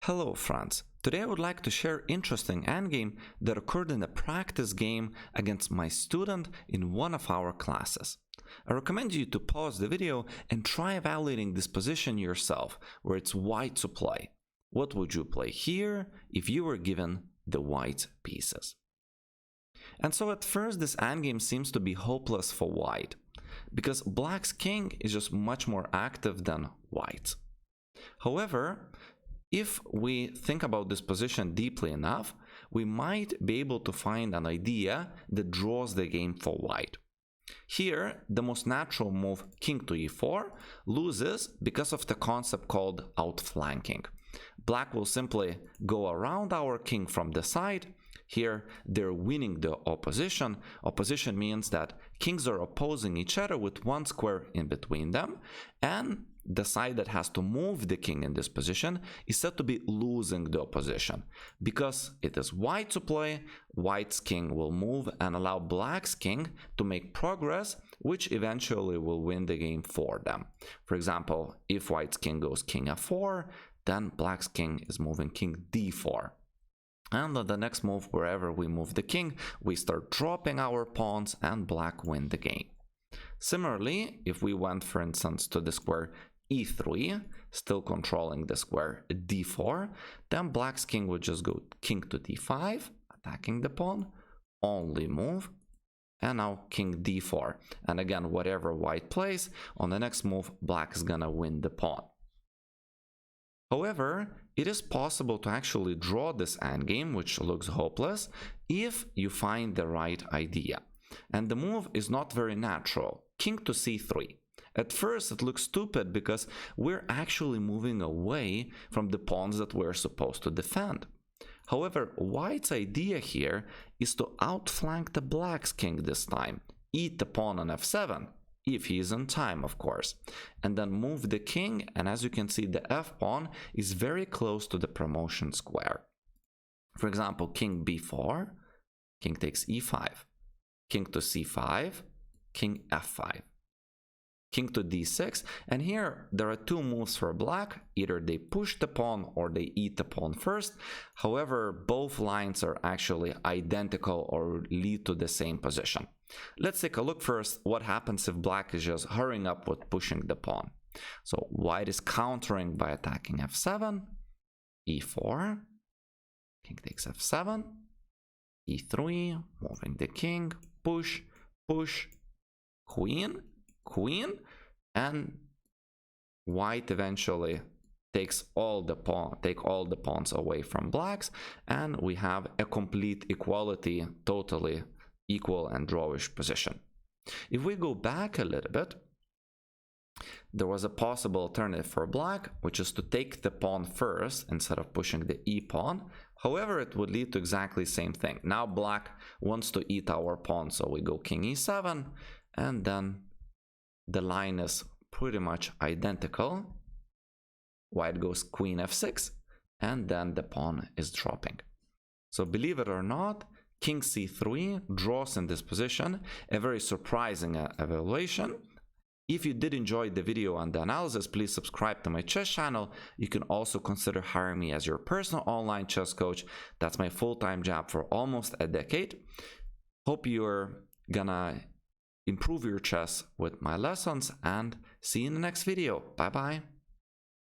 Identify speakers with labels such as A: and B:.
A: Hello friends, today I would like to share interesting endgame that occurred in a practice game against my student in one of our classes. I recommend you to pause the video and try evaluating this position yourself, where it's white to play. What would you play here if you were given the white pieces? And so at first this endgame seems to be hopeless for white, because black's king is just much more active than white's. However, if we think about this position deeply enough, we might be able to find an idea that draws the game for white. Here, the most natural move, king to e4, loses because of the concept called outflanking. Black will simply go around our king from the side. Here, they're winning the opposition. Opposition means that kings are opposing each other with one square in between them, and the side that has to move the king in this position is said to be losing the opposition. Because it is white to play, white's king will move and allow black's king to make progress, which eventually will win the game for them. For example, if white's king goes king f4, then black's king is moving king d4. And on the next move, wherever we move the king, we start dropping our pawns and black win the game. Similarly, if we went, for instance, to the square e3, still controlling the square d4, then black's king would just go king to d5, attacking the pawn, only move, and now king d4. And again, whatever white plays, on the next move, black is gonna win the pawn. However, it is possible to actually draw this endgame, which looks hopeless, if you find the right idea. And the move is not very natural, king to c3. At first it looks stupid because we're actually moving away from the pawns that we're supposed to defend. However, white's idea here is to outflank the black's king this time, eat the pawn on f7, if he is in time, of course, and then move the king, and as you can see, the f-pawn is very close to the promotion square. For example, king b4, king takes e5, king to c5, king f5. King to d6, and here there are two moves for black. Either they push the pawn or they eat the pawn first. However, both lines are actually identical or lead to the same position. Let's take a look first what happens if black is just hurrying up with pushing the pawn. So white is countering by attacking f7, e4, king takes f7, e3, moving the king, push, push, queen, queen, and white eventually take all the pawns away from blacks, and we have a complete equality, totally equal and drawish position. If we go back a little bit, there was a possible alternative for black, which is to take the pawn first instead of pushing the e-pawn. However, it would lead to exactly the same thing. Now black wants to eat our pawn, so we go king e7, and then the line is pretty much identical. White goes queen f6, and then the pawn is dropping. So believe it or not, king c3 draws in this position, a very surprising evaluation. If you did enjoy the video and the analysis, please subscribe to my chess channel. You can also consider hiring me as your personal online chess coach. That's my full-time job for almost a decade. Hope you're gonna improve your chess with my lessons, and see you in the next video. Bye bye.